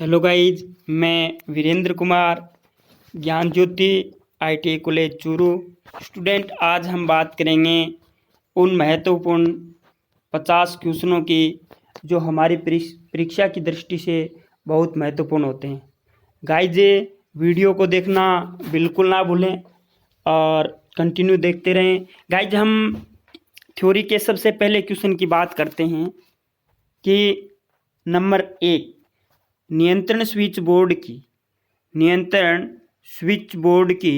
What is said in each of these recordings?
Hello guys, मैं वीरेंद्र कुमार, ज्ञान ज्योति ITI college Churu student. आज हम बात करेंगे उन महत्वपूर्ण 50 क्वेश्चनों की जो हमारी परीक्षा की दृष्टि से बहुत महत्वपूर्ण होते हैं। गाइज, वीडियो को देखना बिल्कुल ना भूलें और कंटिन्यू देखते रहें। गाइज, हम थ्योरी के सबसे पहले क्वेश्चन की बात करते हैं कि नंबर 1, नियंत्रण स्विच बोर्ड की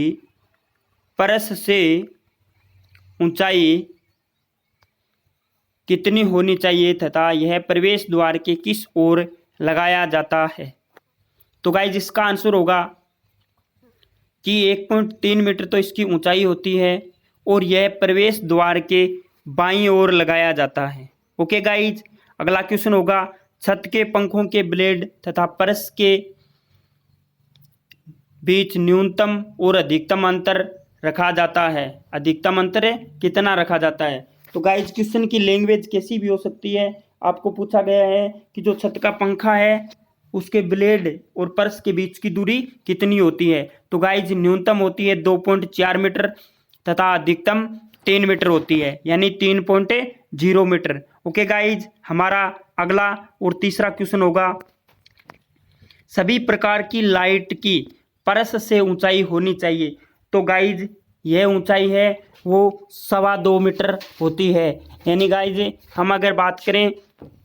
परस से ऊंचाई कितनी होनी चाहिए तथा यह प्रवेश द्वार के किस ओर लगाया जाता है। तो गाइज, इसका आंसर होगा कि 1.3 मीटर तो इसकी ऊंचाई होती है और यह प्रवेश द्वार के बाईं ओर लगाया जाता है। ओके गाइज, अगला क्वेश्चन होगा, छत के पंखों के ब्लेड तथा परस के बीच न्यूनतम और अधिकतम अंतर रखा जाता है। अधिकतम अंतर कितना रखा जाता है। तो गाइज, क्वेश्चन की लैंग्वेज कैसी भी हो सकती है। आपको पूछा गया है कि जो छत का पंखा है उसके ब्लेड और परस के बीच की दूरी कितनी होती है। तो गाइज, न्यूनतम होती है 2.4 मीटर तथा अधिकतम 3 मीटर होती है, यानी 3.0 मीटर। ओके गाइज, हमारा अगला और तीसरा क्वेश्चन होगा, सभी प्रकार की लाइट की परस से ऊंचाई होनी चाहिए। तो गाइज, यह ऊंचाई है वो 2.25 मीटर होती है, यानी गाइज हम अगर बात करें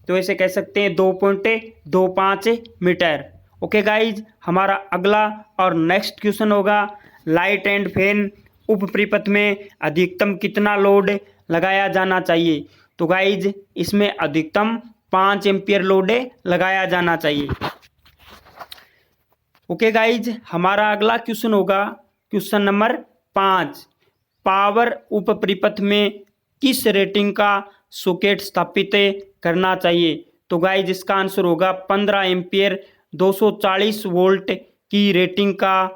तो ऐसे कह सकते हैं 2.25 मीटर। ओके गाइज, हमारा अगला और नेक्स्ट क्वेश्चन होगा, लाइट एंड फैन उपपरिपथ में अधिकतम कितना लोड लगाया जाना चाहिए। तो गाइज, इसमें अधिकतम 5 एम्पियर लोड लगाया जाना चाहिए। ओके गाइज, हमारा अगला क्वेश्चन होगा क्वेश्चन नंबर 5, पावर उपपरिपथ में किस रेटिंग का सॉकेट स्थापित करना चाहिए। तो गाइज, इसका आंसर होगा 15 एम्पियर 240 वोल्ट की रेटिंग का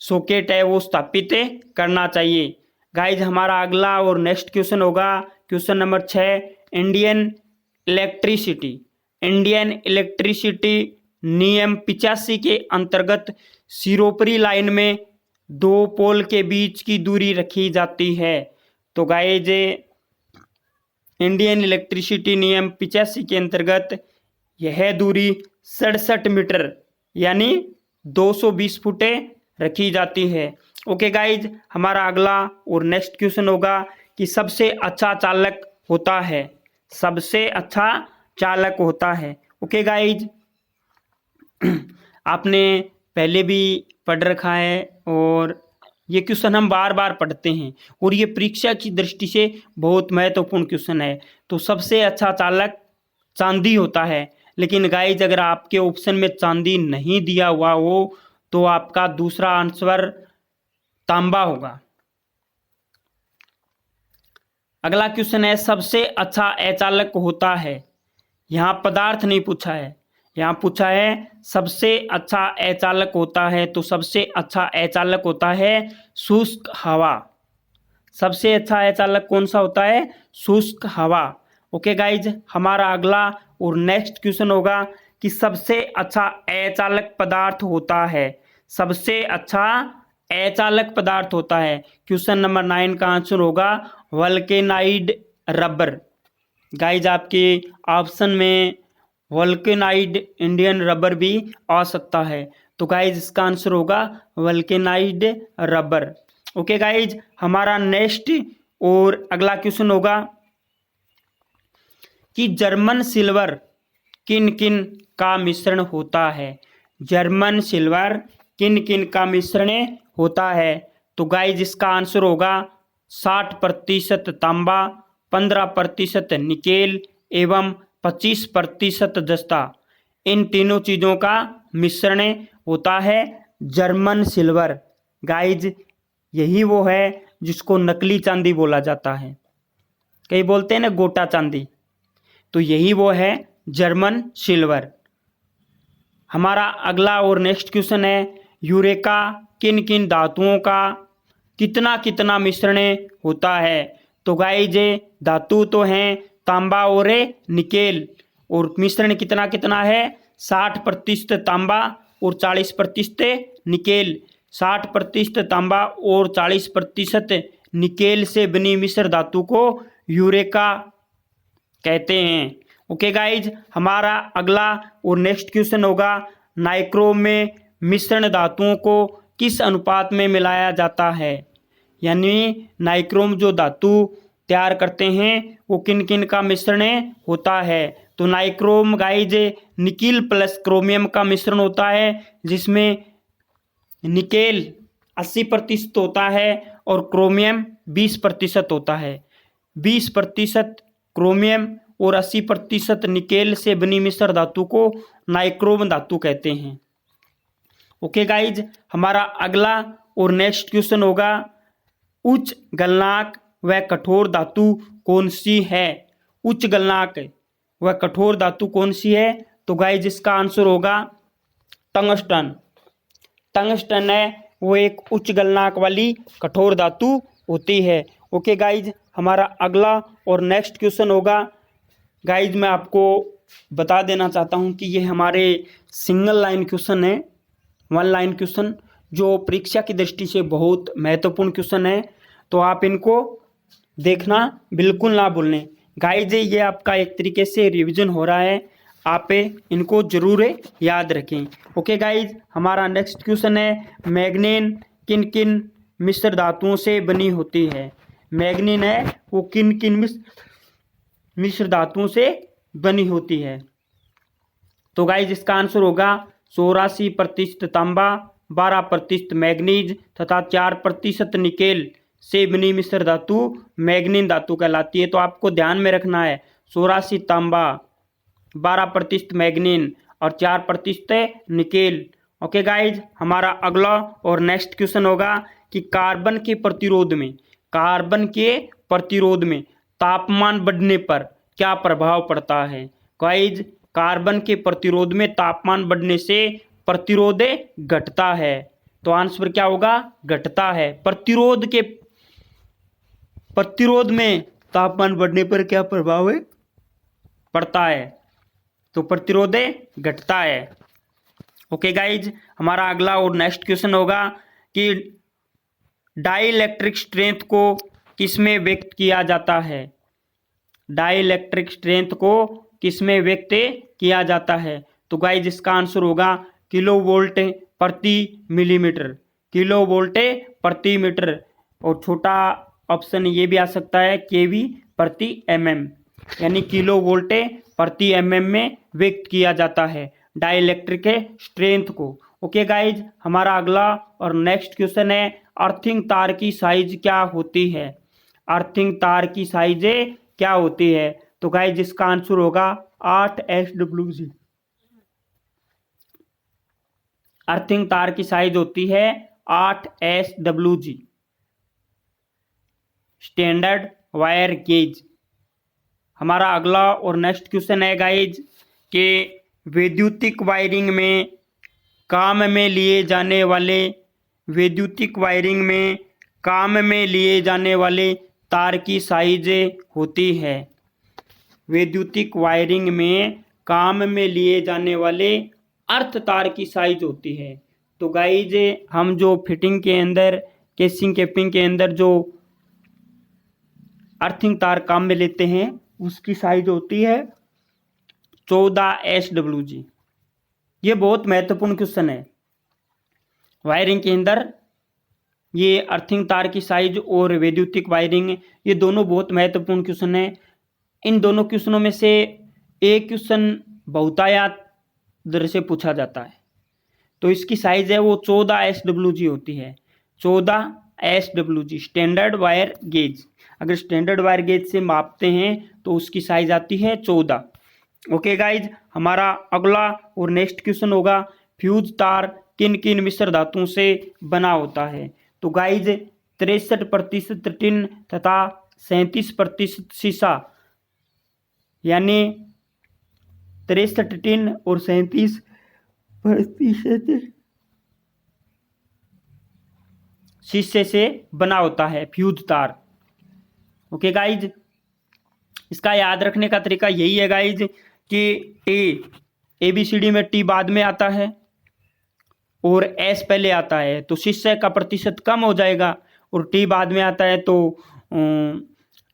सॉकेट है वो स्थापित करना चाहिए। गाइज, हमारा अगला और नेक्स्ट क्वेश्चन होगा क्वेश्चन नंबर 6, इंडियन इलेक्ट्रिसिटी नियम 85 के अंतर्गत सिरोपरी लाइन में 2 पोल के बीच की दूरी रखी जाती है। तो गाइज, इंडियन इलेक्ट्रिसिटी नियम 85 के अंतर्गत यह दूरी 67 मीटर यानी 220 फुट रखी जाती है। ओके गाइज, हमारा अगला और नेक्स्ट क्वेश्चन होगा कि सबसे अच्छा चालक होता है। ओके गाइज, आपने पहले भी पढ़ रखा है और ये क्वेश्चन हम बार बार पढ़ते हैं और ये परीक्षा की दृष्टि से बहुत महत्वपूर्ण क्वेश्चन है। तो सबसे अच्छा चालक चांदी होता है, लेकिन गाइज अगर आपके ऑप्शन में चांदी नहीं दिया हुआ हो तो आपका दूसरा आंसर तांबा होगा। अगला क्वेश्चन है, सबसे अच्छा अचालक होता है। यहाँ पदार्थ नहीं पूछा है, यहाँ पूछा है सबसे अच्छा अचालक होता है। तो सबसे अच्छा अचालक होता है शुष्क हवा। सबसे अच्छा अचालक कौन सा होता है? शुष्क हवा। ओके गाइज, हमारा अगला और नेक्स्ट क्वेश्चन होगा कि सबसे अच्छा अचालक पदार्थ होता है। सबसे अच्छा अचालक पदार्थ होता है। क्वेश्चन नंबर 9 का आंसर होगा वल्केनाइड रबर। गाइज, आपके ऑप्शन में वल्केनाइड इंडियन रबर भी आ सकता है। तो गाइज, इसका आंसर होगा वल्केनाइड रबर। ओके गाइज, हमारा नेक्स्ट और अगला क्वेश्चन होगा कि जर्मन सिल्वर किन किन का मिश्रण होता है। जर्मन सिल्वर किन किन का मिश्रण होता है। तो गाइज, इसका आंसर होगा 60% तांबा, 15% निकेल एवं 25% जस्ता। इन तीनों चीज़ों का मिश्रण होता है जर्मन सिल्वर। गाइज, यही वो है जिसको नकली चांदी बोला जाता है। कई बोलते हैं ना गोटा चांदी, तो यही वो है जर्मन सिल्वर। हमारा अगला और नेक्स्ट क्वेश्चन है, यूरेका किन किन धातुओं का कितना कितना मिश्रण होता है। तो गाइज, धातु तो हैं तांबा और निकेल, और मिश्रण कितना कितना है 60% तांबा और 40% निकेल। 60% तांबा और 40% निकेल से बनी मिश्र धातु को यूरेका कहते हैं। ओके गाइज, हमारा अगला और नेक्स्ट क्वेश्चन होगा, नाइक्रोम में मिश्रण धातुओं को किस अनुपात में मिलाया जाता है। यानी नाइक्रोम जो धातु तैयार करते हैं वो किन किन का मिश्रण होता है। तो nichrome guys nickel plus chromium का मिश्रण होता है, जिसमें निकेल 80% होता है और क्रोमियम 20% होता है। 20% क्रोमियम और 80% निकेल से बनी मिश्र धातु को नाइक्रोम धातु कहते हैं। ओके गाइज, हमारा अगला और नेक्स्ट क्वेश्चन होगा, उच्च गलनांक व कठोर धातु कौन सी है। उच्च गलनांक व कठोर धातु कौन सी है। तो गाइज इसका आंसर होगा टंगस्टन। टंगस्टन है वो एक उच्च गलनांक वाली कठोर धातु होती है। ओके गाइज, हमारा अगला और नेक्स्ट क्वेश्चन होगा, गाइज मैं आपको बता देना चाहता हूं कि ये हमारे सिंगल लाइन क्वेश्चन है, वन लाइन क्वेश्चन, जो परीक्षा की दृष्टि से बहुत महत्वपूर्ण क्वेश्चन है। तो आप इनको देखना बिल्कुल ना भूलें। गाइज ये आपका एक तरीके से रिवीजन हो रहा है, आप इनको जरूर याद रखें। ओके गाइज, हमारा नेक्स्ट क्वेश्चन है, मैग्नीन किन किन मिश्र धातुओं से बनी होती है। मैग्नीन है वो किन किन मिश्र धातुओं से बनी होती है। तो गाइज इसका आंसर होगा 84% तांबा, 12% मैग्नीज तथा 4% निकेल से बनी मिश्र धातु मैग्नीन धातु कहलाती है। तो आपको ध्यान में रखना है 84 तांबा, 12% मैग्नीन और 4% निकेल। ओके गाइज, हमारा अगला और नेक्स्ट क्वेश्चन होगा कि कार्बन के प्रतिरोध में तापमान बढ़ने पर क्या प्रभाव पड़ता है। गाइज कार्बन के प्रतिरोध में तापमान बढ़ने से प्रतिरोध घटता है। तो आंसर क्या होगा, घटता है। प्रतिरोध में तापमान बढ़ने पर क्या प्रभाव पड़ता है। तो प्रतिरोध घटता है। ओके गाइज, हमारा अगला और नेक्स्ट क्वेश्चन होगा कि डाइलेक्ट्रिक स्ट्रेंथ को किसमें व्यक्त किया जाता है। डाइलेक्ट्रिक स्ट्रेंथ को किसमें व्यक्त किया जाता है। तो गाइज इसका आंसर होगा किलोवोल्ट प्रति मिलीमीटर। किलोवोल्ट प्रति मीटर, और छोटा ऑप्शन ये भी आ सकता है केवी प्रति एमएम, यानी किलोवोल्ट प्रति एमएम में व्यक्त किया जाता है डाइलेक्ट्रिक स्ट्रेंथ को। ओके गाइज, हमारा अगला और नेक्स्ट क्वेश्चन है, अर्थिंग तार की साइज क्या होती है। अर्थिंग तार की साइज क्या होती है। तो गाइज इसका आंसर होगा 8 SWG। अर्थिंग तार की साइज होती है 8 SWG, स्टैंडर्ड वायर गेज। हमारा अगला और नेक्स्ट क्वेश्चन है गाइज कि वैद्युतिक वायरिंग में काम में लिए जाने वाले तार की साइज होती है। वैद्युतिक वायरिंग में काम में लिए जाने वाले अर्थ तार की साइज होती है। तो गाइज हम जो फिटिंग के अंदर, केसिंग कैपिंग के अंदर जो अर्थिंग तार काम में लेते हैं उसकी साइज होती है 14 SWG। ये बहुत महत्वपूर्ण क्वेश्चन है वायरिंग के अंदर। ये अर्थिंग तार की साइज और वैद्युतिक वायरिंग, ये दोनों बहुत महत्वपूर्ण क्वेश्चन है। इन दोनों क्वेश्चनों में से एक क्वेश्चन बहुतायत दर से पूछा जाता है। तो इसकी साइज है वो 14 SWG होती है। 14 SWG स्टैंडर्ड वायर गेज। अगर स्टैंडर्ड वायर गेज से मापते हैं तो उसकी साइज आती है 14। ओके गाइज, हमारा अगला और नेक्स्ट क्वेश्चन होगा, फ्यूज तार किन किन मिश्र धातुओं से बना होता है। तो गाइज 63% टिन तथा 37% सीसा, यानी 63 टिन और 37% शीशे से बना होता है फ्यूज तार। ओके गाइज, इसका याद रखने का तरीका यही है गाइज कि ABCD में T बाद में आता है और S पहले आता है, तो शिष्य का प्रतिशत कम हो जाएगा, और T बाद में आता है तो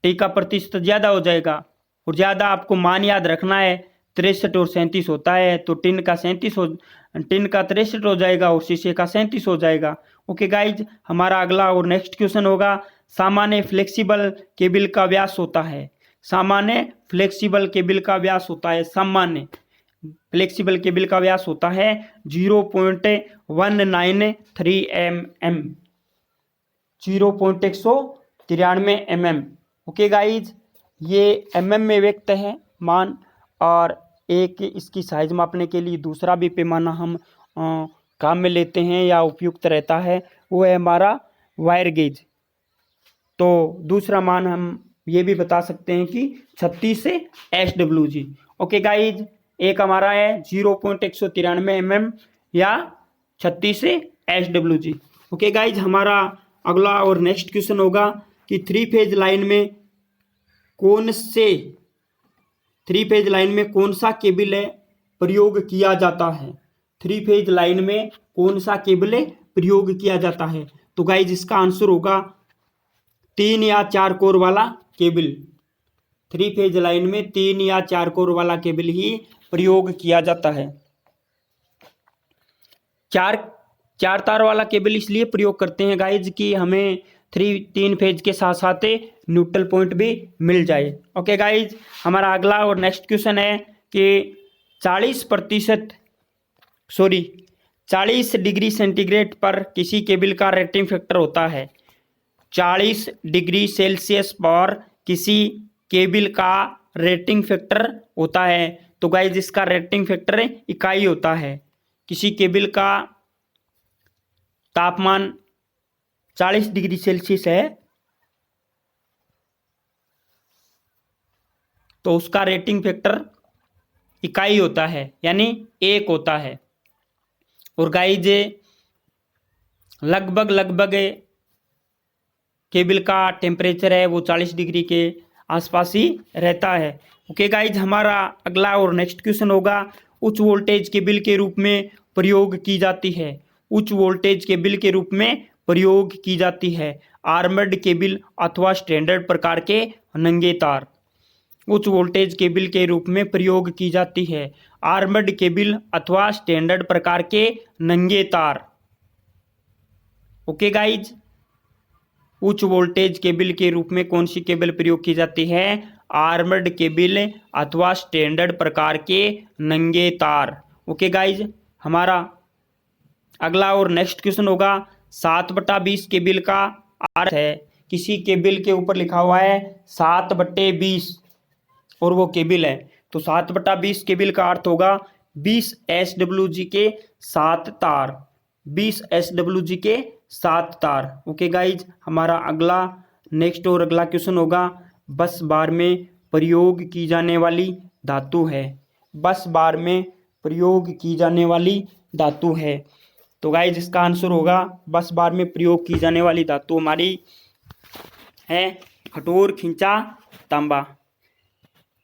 T का प्रतिशत ज़्यादा हो जाएगा। और ज़्यादा आपको मान याद रखना है, 63 और 37 होता है, तो टिन का 63 हो जाएगा और शीशे का 37 हो जाएगा। ओके गाइज, हमारा अगला और नेक्स्ट क्वेश्चन होगा, सामान्य फ्लेक्सिबल केबल का व्यास होता है। सामान्य फ्लेक्सिबल केबल का व्यास होता है, सामान्य फ्लेक्सिबल केबल का व्यास होता है 0.193 mm, 0.193 mm। ओके गाइज, ये mm में व्यक्त है मान, और एक इसकी साइज मापने के लिए दूसरा भी पैमाना हम काम में लेते हैं या उपयुक्त रहता है, वो है हमारा वायर गेज। तो दूसरा मान हम ये भी बता सकते हैं कि 36 से SWG। ओके गाइज, एक हमारा है 0.193 mm या 36 से SWG। ओके गाइज, हमारा अगला और नेक्स्ट क्वेश्चन होगा कि थ्री फेज लाइन में कौन सा केबल प्रयोग किया जाता है। थ्री फेज लाइन में कौन सा केबल प्रयोग किया जाता है, तो गाइज इसका आंसर होगा 3 या 4 कोर वाला केबल। थ्री फेज लाइन में 3 या 4 कोर वाला केबल ही प्रयोग किया जाता है। चार तार वाला केबल इसलिए प्रयोग करते हैं गाइज कि हमें 3 फेज के साथ साथ न्यूट्रल पॉइंट भी मिल जाए। ओके गाइज, हमारा अगला और नेक्स्ट क्वेश्चन है कि 40 डिग्री सेंटीग्रेड पर किसी केबल का रेटिंग फैक्टर होता है। 40 डिग्री सेल्सियस पर किसी केबल का रेटिंग फैक्टर होता है, तो गाइज इसका रेटिंग फैक्टर इकाई होता है। किसी केबल का तापमान 40 डिग्री सेल्सियस है तो उसका रेटिंग फैक्टर इकाई होता है, यानी 1 होता है। और गाइज लगभग केबल का टेम्परेचर है वो 40 डिग्री के आसपास ही रहता है। ओके गाइज, हमारा अगला और नेक्स्ट क्वेश्चन होगा, उच्च वोल्टेज केबल के रूप में प्रयोग की जाती है। उच्च वोल्टेज केबल के रूप में प्रयोग की जाती है आर्मर्ड केबल अथवा स्टैंडर्ड प्रकार के नंगे तार। उच्च वोल्टेज केबल के रूप में प्रयोग की जाती है आर्मर्ड केबल अथवा स्टैंडर्ड प्रकार के नंगे तार। ओके गाइज, उच्च वोल्टेज केबल के रूप में कौन सी केबल प्रयोग की जाती है? आर्मर्ड केबल अथवा स्टैंडर्ड प्रकार के नंगे तार। ओके गाइज, हमारा अगला और नेक्स्ट क्वेश्चन होगा, 7/20 केबल का अर्थ है। किसी केबल के ऊपर लिखा हुआ है 7/20 और वो केबल है, तो 7/20 केबल का अर्थ होगा 20 SWG के 7 तार। 20 SWG के 7 तार। ओके गाइज, हमारा अगला नेक्स्ट और अगला क्वेश्चन होगा, बस बार में प्रयोग की जाने वाली धातु है। बस बार में प्रयोग की जाने वाली धातु है, तो गाइज इसका आंसर होगा, बस बार में प्रयोग की जाने वाली धातु हमारी है कठोर खिंचा तांबा।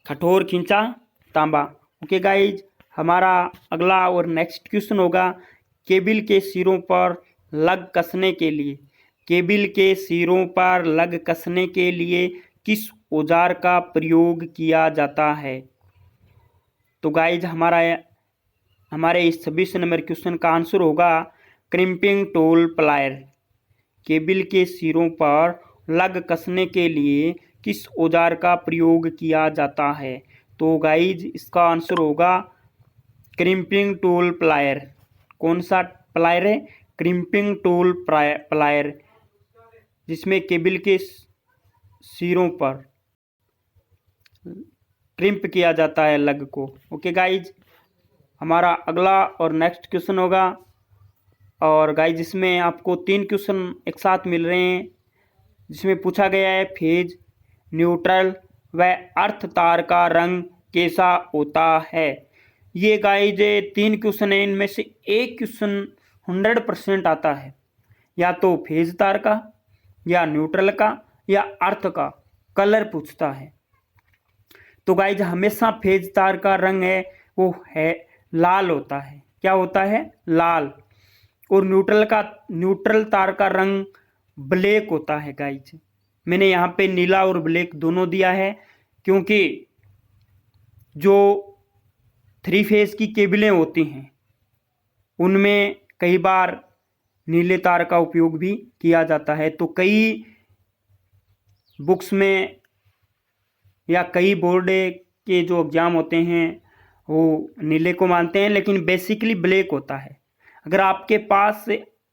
कठोर खिंचा तांबा। ओके गाइज, हमारा अगला और नेक्स्ट क्वेश्चन होगा, केबल के सिरों पर लग कसने के लिए, केबल के सिरों पर लग कसने के लिए किस औजार का प्रयोग किया जाता है? तो गाइज हमारे इस 26 नंबर क्वेश्चन का आंसर होगा क्रिम्पिंग टूल प्लायर। केबल के सिरों पर लग कसने के लिए किस औजार का प्रयोग किया जाता है? तो गाइज इसका आंसर होगा क्रिम्पिंग टूल प्लायर। कौन सा प्लायर है? क्रिम्पिंग टूल प्लायर, जिसमें केबल के सिरों पर क्रिम्प किया जाता है लग को। ओके गाइज, हमारा अगला और नेक्स्ट क्वेश्चन होगा, और गाइज इसमें आपको 3 क्वेश्चन एक साथ मिल रहे हैं, जिसमें पूछा गया है फेज, न्यूट्रल व अर्थ तार का रंग कैसा होता है। ये गाइज 3 क्वेश्चन है, इनमें से एक क्वेश्चन 100% आता है, या तो फेज तार का, या न्यूट्रल का, या अर्थ का कलर पूछता है। तो गाइज हमेशा फेज तार का रंग है वो है लाल होता है। क्या होता है? लाल। और न्यूट्रल तार का रंग ब्लैक होता है गाइज। मैंने यहाँ पे नीला और ब्लैक दोनों दिया है क्योंकि जो 3 फेज की केबलें होती हैं उनमें कई बार नीले तार का उपयोग भी किया जाता है। तो कई बुक्स में या कई बोर्ड के जो एग्ज़ाम होते हैं वो नीले को मानते हैं, लेकिन बेसिकली ब्लैक होता है। अगर आपके पास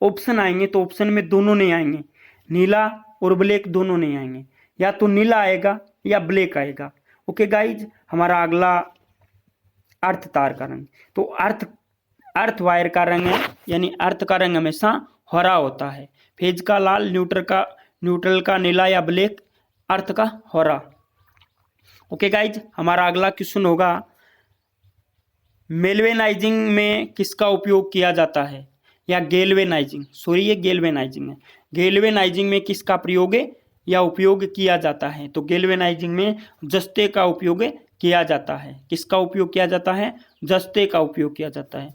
ऑप्शन आएंगे तो ऑप्शन में दोनों नहीं आएंगे, नीला और ब्लैक दोनों नहीं आएंगे, या तो नीला आएगा या ब्लैक आएगा। ओके गाइज, हमारा अगला अर्थ तार का रंग। तो अर्थ वायर का रंग है, यानी अर्थ का रंग हमेशा हरा होता है। फेज का लाल, न्यूट्रल का नीला या ब्लैक, अर्थ का हरा। ओके गाइज, हमारा अगला क्वेश्चन होगा मेल्वेनाइजिंग में किसका उपयोग किया जाता है, या गेल्वेनाइजिंग, सॉरी ये गेल्वेनाइजिंग है। गेल्वेनाइजिंग में किसका प्रयोग है या उपयोग किया जाता है? तो गेल्वेनाइजिंग में जस्ते का उपयोग किया जाता है। किसका उपयोग किया जाता है? जस्ते का उपयोग किया जाता है।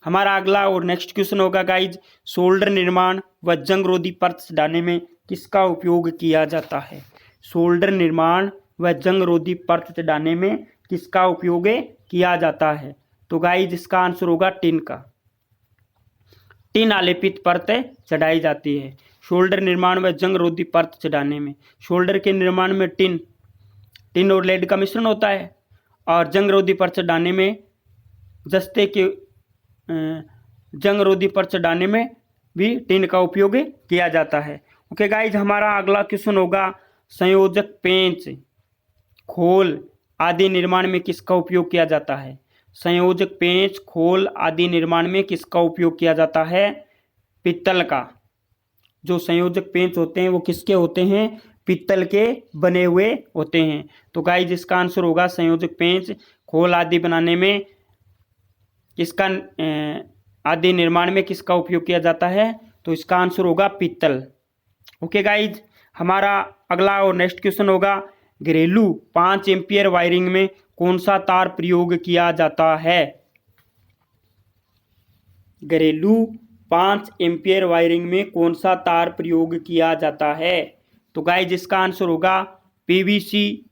हमारा अगला और नेक्स्ट क्वेश्चन होगा गाइज, सोल्डर निर्माण व जंगरोधी परत चढ़ाने में किसका उपयोग किया जाता है? सोल्डर निर्माण व जंगरोधी परत चढ़ाने में किसका उपयोग किया जाता है? तो गाइज इसका आंसर होगा टिन का। टिन आलेपित परत चढ़ाई जाती है शोल्डर निर्माण व जंगरोधी परत चढ़ाने में। शोल्डर के निर्माण में टिन और लेड का मिश्रण होता है, और जंगरोधी परत चढ़ाने में जस्ते के जंगरोधी परत चढ़ाने में भी टिन का उपयोग किया जाता है। ओके गाइज, हमारा अगला क्वेश्चन होगा संयोजक पेंच, खोल आदि निर्माण में किसका उपयोग किया जाता है? संयोजक पेंच, खोल आदि निर्माण में किसका उपयोग किया जाता है? पित्तल का। जो संयोजक पेंच होते हैं वो किसके होते हैं? पित्तल के बने हुए होते हैं। तो गाइज इसका आंसर होगा संयोजक पेंच, खोल आदि बनाने में किसका आदि निर्माण में किसका उपयोग किया जाता है? तो इसका आंसर होगा पित्तल। ओके गाइज, हमारा अगला और नेक्स्ट क्वेश्चन होगा घरेलू 5 एम्पियर वायरिंग में कौन सा तार प्रयोग किया जाता है? घरेलू 5 एम्पियर वायरिंग में कौन सा तार प्रयोग किया जाता है? तो गाइज इसका आंसर होगा पीवीसी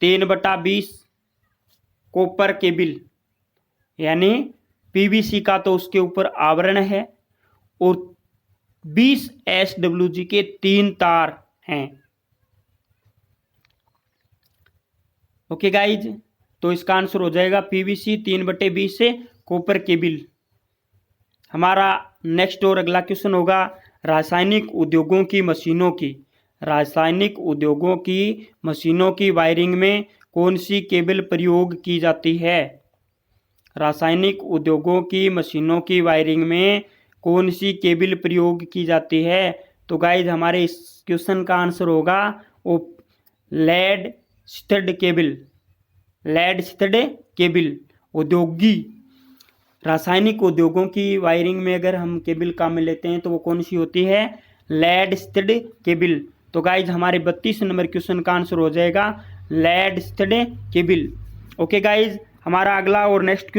3/20 कॉपर केबल। यानी पीवीसी का तो उसके ऊपर आवरण है और 20 SWG के 3 तार हैं। ओके गाइज, तो इसका आंसर हो जाएगा पीवीसी 3/20 से कॉपर केबल। हमारा नेक्स्ट और अगला क्वेश्चन होगा रासायनिक उद्योगों की मशीनों की। रासायनिक उद्योगों की मशीनों की वायरिंग में कौन सी केबल प्रयोग की जाती है? रासायनिक उद्योगों की मशीनों की वायरिंग में कौन सी केबल प्रयोग की जाती है? तो गाइज हमारे इस क्वेश्चन का आंसर होगा वो lead stud cable. Lead stud cable रासायनिक उद्योगों की वायरिंग में अगर हम केबल काम में लेते हैं तो वो कौन सी होती है? Lead stud cable. तो गाइज हमारे 32 नंबर क्वेश्चन का आंसर हो जाएगा lead stud cable. Okay guys, हमारा अगला और नेक्स्ट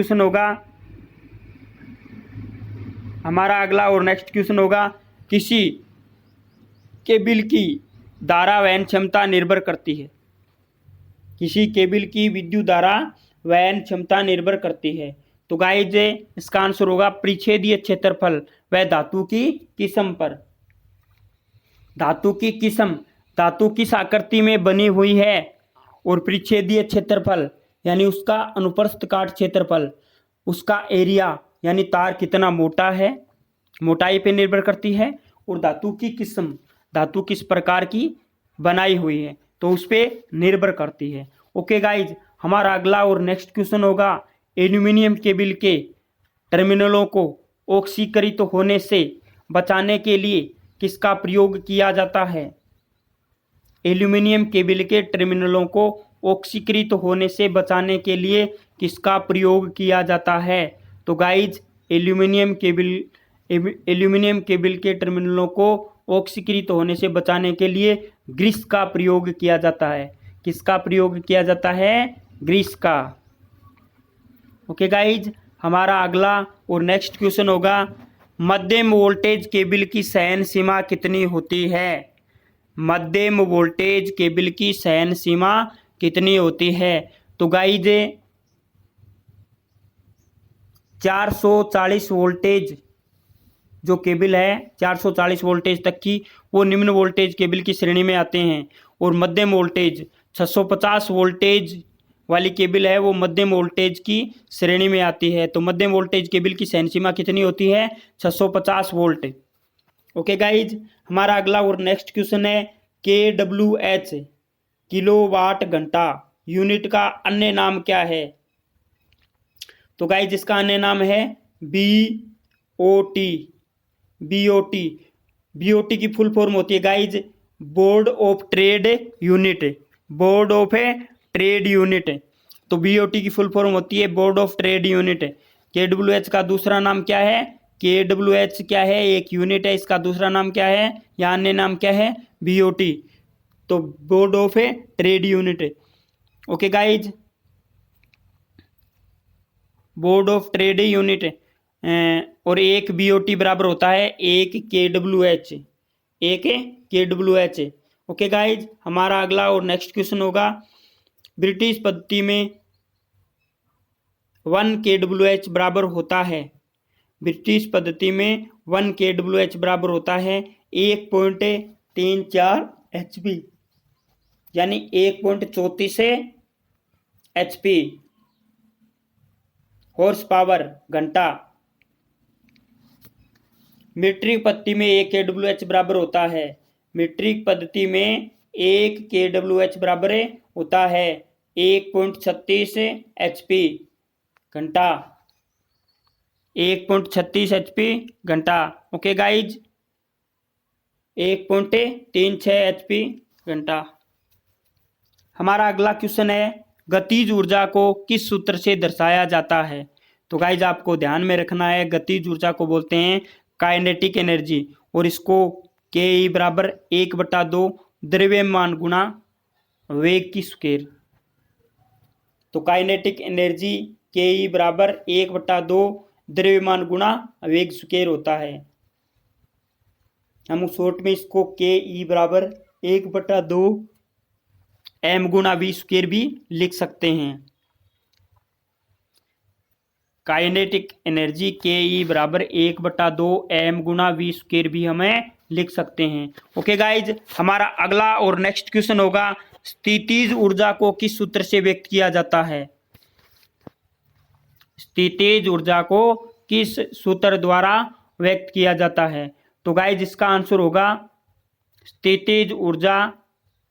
क्वेश्चन होगा किसी केबल की धारा वहन क्षमता निर्भर करती है। किसी केबल की विद्युत धारा वहन क्षमता निर्भर करती है। तो गाइज इसका आंसर होगा परिच्छेदीय क्षेत्रफल व धातु की किस्म पर। धातु की किस्म, धातु किस आकृति में बनी हुई है, और परिच्छेदीय क्षेत्रफल यानी उसका अनुप्रस्थ काट क्षेत्रफल, उसका एरिया यानी तार कितना मोटा है, मोटाई पे निर्भर करती है। और धातु की किस्म, धातु किस प्रकार की बनाई हुई है, तो उस पर निर्भर करती है। ओके गाइज, हमारा अगला और नेक्स्ट क्वेश्चन होगा एल्यूमिनियम केबल के टर्मिनलों को ऑक्सीकृत होने से बचाने के लिए किसका प्रयोग किया जाता है? एल्यूमिनियम केबल के टर्मिनलों को ऑक्सीकृत होने से बचाने के लिए किसका प्रयोग किया जाता है? तो गाइज एल्यूमिनियम केबल के टर्मिनलों को ऑक्सीकृत होने से बचाने के लिए ग्रीस का प्रयोग किया जाता है। किसका प्रयोग किया जाता है? ग्रीस का। ओके गाइज, हमारा अगला और नेक्स्ट क्वेश्चन होगा, मध्यम वोल्टेज केबल की सहन सीमा कितनी होती है? मध्यम वोल्टेज केबल की सहन सीमा कितनी होती है? तो गाइज 440 वोल्टेज जो केबल है 440 वोल्टेज तक की, वो निम्न वोल्टेज केबल की श्रेणी में आते हैं। और मध्यम वोल्टेज 650 वोल्टेज वाली केबल है, वो मध्यम वोल्टेज की श्रेणी में आती है। तो मध्यम वोल्टेज केबल की सहन सीमा कितनी होती है? 650 वोल्ट। ओके गाइज, हमारा अगला और नेक्स्ट क्वेश्चन है, KWH किलोवाट घंटा यूनिट का अन्य नाम क्या है? तो गाइज इसका अन्य नाम है BOT। BOT की फुल फॉर्म होती है guys board of trade unit. Board of trade unit. तो BOT की फुल फॉर्म होती है board of trade unit. KWH का दूसरा नाम क्या है? KWH क्या है? एक यूनिट है, इसका दूसरा नाम क्या है या अन्य नाम क्या है? BOT। तो board of trade unit. Okay guys, board of trade unit. और एक BOT बराबर होता है एक KWH। एक KWH। ओके गाइज, हमारा अगला और नेक्स्ट क्वेश्चन होगा, ब्रिटिश पद्धति में 1 KWH बराबर होता है। ब्रिटिश पद्धति में 1 KWH बराबर होता है 1.34 HP, यानी 1.34 HP हॉर्स पावर घंटा। मीट्रिक पद्धति में 1 KWH बराबर होता है। मीट्रिक पद्धति में 1 KWH बराबर होता है 1.36 HP घंटा। 1.36 HP घंटा। ओके गाइज, 1.36 HP घंटा। हमारा अगला क्वेश्चन है, गतिज ऊर्जा को किस सूत्र से दर्शाया जाता है? तो गाइज आपको ध्यान में रखना है, गतिज ऊर्जा को बोलते हैं काइनेटिक एनर्जी, और इसको KE बराबर 1/2 द्रव्यमान गुणा वेग की स्क्वायर। तो काइनेटिक एनर्जी KE बराबर 1/2 द्रव्यमान गुणा वेग स्क्वायर होता है। हम शॉर्ट में इसको KE बराबर 1/2 M गुणा V स्क्वायर भी लिख सकते हैं। काइनेटिक एनर्जी KE बराबर 1/2 M गुणा V स्क्वायर भी हमें लिख सकते हैं। ओके गाइज, हमारा अगला और नेक्स्ट क्वेश्चन होगा, स्थितिज ऊर्जा को किस सूत्र से व्यक्त किया जाता है? स्थितिज ऊर्जा को किस सूत्र द्वारा व्यक्त किया जाता है? तो गाइज इसका आंसर होगा, स्थितिज ऊर्जा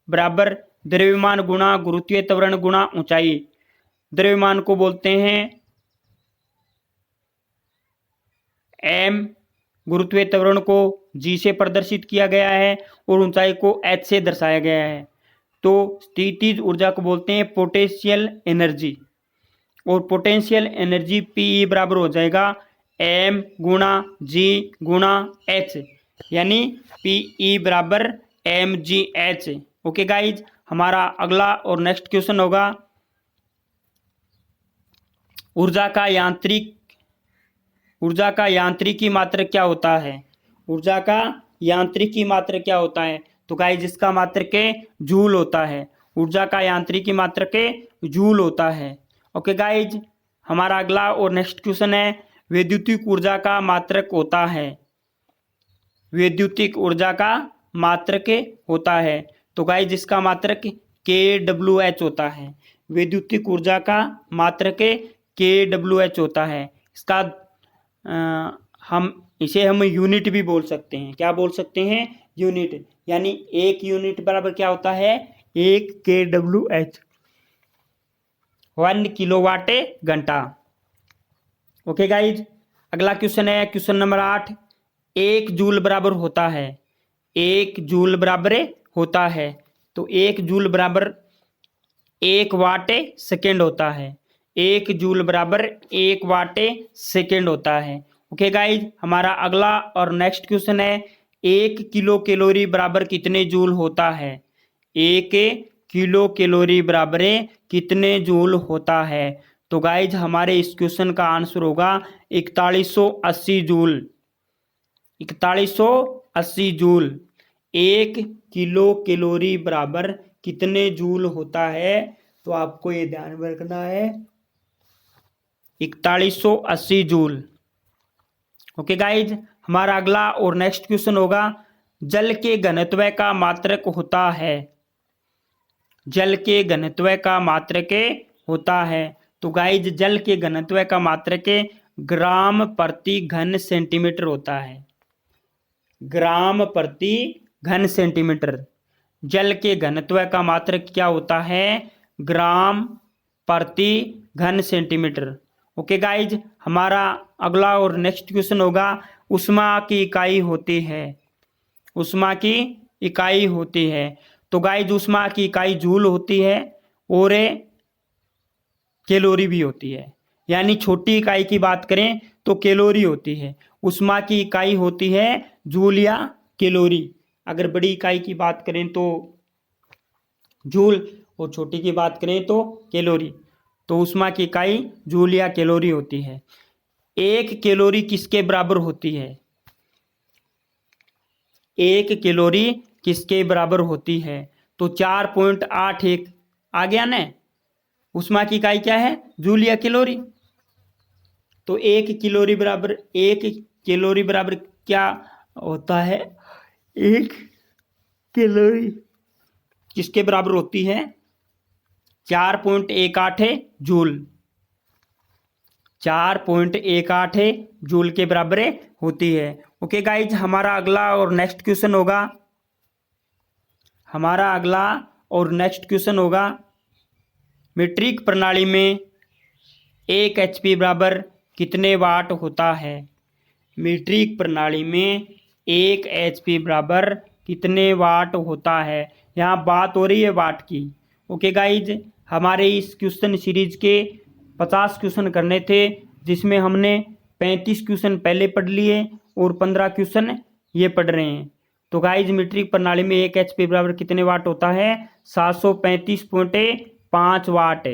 बराबर द्रव्यमान गुणा गुरुत्वीय त्वरण गुणा ऊंचाई। द्रव्यमान को बोलते हैं M, गुरुत्वीय त्वरण को G से प्रदर्शित किया गया है और ऊंचाई को H से दर्शाया गया है। तो स्थितिज ऊर्जा को बोलते हैं पोटेंशियल एनर्जी, और पोटेंशियल एनर्जी PE बराबर हो जाएगा M गुणा G गुणा H, यानी PE बराबर mgh। ओके गाइज, हमारा अगला और नेक्स्ट क्वेश्चन होगा, ऊर्जा का यांत्रिकी मात्रक क्या होता है? ऊर्जा का यांत्रिकी मात्रक क्या होता है? तो गाइज इसका मात्रक जूल होता है। ऊर्जा का यांत्रिकी मात्रक जूल होता है। ओके गाइज, हमारा अगला और नेक्स्ट क्वेश्चन है, वैद्युतिक ऊर्जा का मात्रक होता है। वैद्युतिक ऊर्जा का मात्रक होता है। तो गाइज इसका मात्रक KWH होता है। वैद्युतिक ऊर्जा का मात्रक KWH होता है। इसका हम यूनिट भी बोल सकते हैं। क्या बोल सकते हैं? यूनिट। यानी एक यूनिट बराबर क्या होता है? 1 KWH, 1 किलोवाट घंटा। ओके गाइज, अगला क्वेश्चन है क्वेश्चन नंबर 8, 1 जूल बराबर होता है। 1 जूल बराबर होता है। तो 1 जूल बराबर 1 वाट सेकेंड होता है। 1 जूल बराबर 1 वाट सेकेंड होता है। ओके गाइज, हमारा अगला और नेक्स्ट क्वेश्चन है, 1 किलो कैलोरी बराबर कितने जूल होता है? 1 किलो कैलोरी बराबर कितने जूल होता है? तो गाइज हमारे इस क्वेश्चन का आंसर होगा 4180 जूल। 4180 जूल। 1 किलो कैलोरी बराबर कितने जूल होता है? तो आपको ये ध्यान में रखना है 4180 जूल। ओके गाइज, हमारा अगला और नेक्स्ट क्वेश्चन होगा, जल के घनत्व का मात्रक होता है। जल के घनत्व का मात्रक होता है। तो गाइज जल के घनत्व का मात्रक ग्राम प्रति घन सेंटीमीटर होता है। ग्राम प्रति घन सेंटीमीटर। जल के घनत्व का मात्रक क्या होता है? ग्राम प्रति घन सेंटीमीटर। ओके गाइज, हमारा अगला और नेक्स्ट क्वेश्चन होगा, ऊष्मा की इकाई होती है। ऊष्मा की इकाई होती है। तो गाइज ऊष्मा की इकाई जूल होती है और कैलोरी भी होती है। यानी छोटी इकाई की बात करें तो कैलोरी होती है, ऊष्मा की इकाई होती है जूल या कैलोरी। अगर बड़ी इकाई की बात करें तो जूल और छोटी की बात करें तो कैलोरी। तो ऊष्मा की इकाई जूल या कैलोरी होती है। 1 कैलोरी किसके बराबर होती है? 1 कैलोरी किसके बराबर होती है? तो 4.81 आ गया ना। ऊष्मा की इकाई क्या है? जूल या कैलोरी। तो 1 कैलोरी बराबर 1 कैलोरी बराबर क्या होता है? 1 कैलोरी किसके बराबर होती है? 4.18 जूल। 4.18 जूल के बराबर होती है। ओके गाइज, हमारा अगला और नेक्स्ट क्वेश्चन होगा, मीट्रिक प्रणाली में 1 HP बराबर कितने वाट होता है? मीट्रिक प्रणाली में 1 HP बराबर कितने वाट होता है? यहाँ बात हो रही है वाट की। ओके गाइज, हमारे इस क्वेश्चन सीरीज के 50 क्वेश्चन करने थे, जिसमें हमने 35 क्वेश्चन पहले पढ़ लिए और 15 क्वेश्चन ये पढ़ रहे हैं। तो गाइज मीट्रिक प्रणाली में 1 HP बराबर कितने वाट होता है? 735.5 वाट।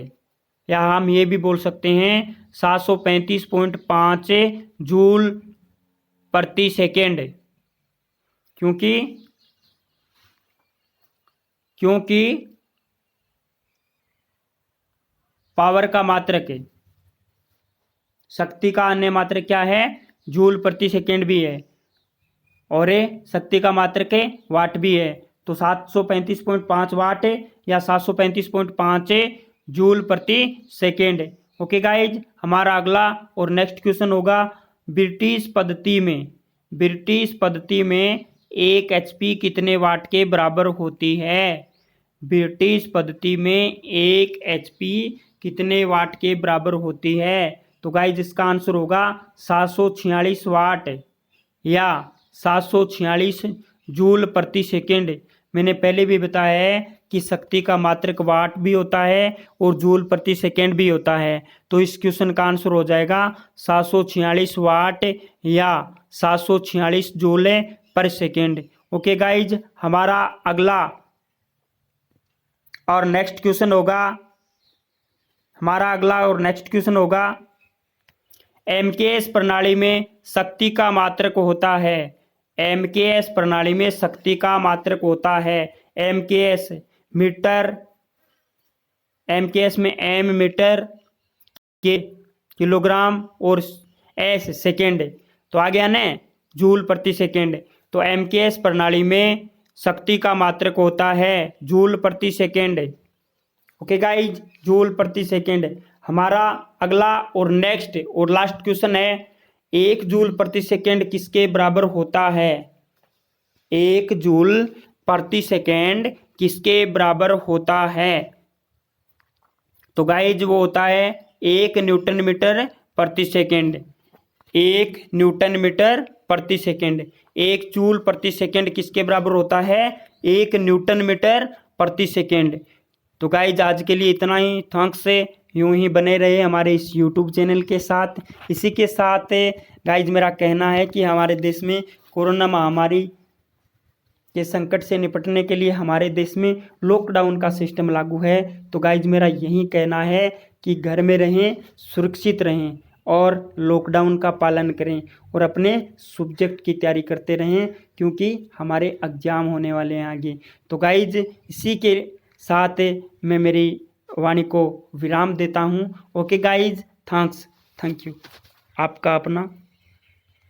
या हम ये भी बोल सकते हैं 735.5 जूल प्रति सेकेंड, क्योंकि पावर का मात्रक है, शक्ति का अन्य मात्रक क्या है? जूल प्रति सेकेंड भी है और शक्ति का मात्रक वाट भी है। तो 735.5 वाट या 735.5 जूल प्रति सेकेंड। ओके गाइज, हमारा अगला और नेक्स्ट क्वेश्चन होगा, ब्रिटिश पद्धति में 1 HP कितने वाट के बराबर होती है? ब्रिटिश पद्धति में 1 HP कितने वाट के बराबर होती है? तो गाइज इसका आंसर होगा 746 वाट या 746 जूल प्रति सेकेंड। मैंने पहले भी बताया है कि शक्ति का मात्रक वाट भी होता है और जूल प्रति सेकेंड भी होता है। तो इस क्वेश्चन का आंसर हो जाएगा 746 वाट या 746 जूल पर सेकेंड। ओके गाइज, हमारा अगला और नेक्स्ट क्वेश्चन होगा, MKS प्रणाली में शक्ति का मात्रक होता है। MKS प्रणाली में शक्ति का मात्रक होता है। MKS मीटर, MKS में M मीटर, के किलोग्राम और S सेकेंड। तो आ गया ना जूल प्रति सेकेंड। तो MKS प्रणाली में शक्ति का मात्रक होता है जूल प्रति सेकेंड। ओके गाइज, जूल प्रति सेकेंड। हमारा अगला और नेक्स्ट और लास्ट क्वेश्चन है, 1 जूल प्रति सेकेंड किसके बराबर होता है? 1 जूल प्रति सेकेंड किसके बराबर होता है? तो गाइज वो होता है 1 न्यूटन मीटर प्रति सेकेंड। 1 न्यूटन मीटर प्रति सेकेंड। 1 जूल प्रति सेकेंड किसके बराबर होता है? 1 न्यूटन मीटर प्रति सेकेंड। तो गाइज आज के लिए इतना ही। थैंक्स। यूं ही बने रहे हमारे इस यूट्यूब चैनल के साथ। इसी के साथ गाइज मेरा कहना है कि हमारे देश में कोरोना महामारी के संकट से निपटने के लिए हमारे देश में लॉकडाउन का सिस्टम लागू है। तो गाइज मेरा यही कहना है कि घर में रहें, सुरक्षित रहें और लॉकडाउन का पालन करें और अपने सब्जेक्ट की तैयारी करते रहें, क्योंकि हमारे एग्ज़ाम होने वाले हैं आगे। तो गाइज इसी के साथ मैं मेरी वाणी को विराम देता हूँ। Okay guys, thank you. आपका अपना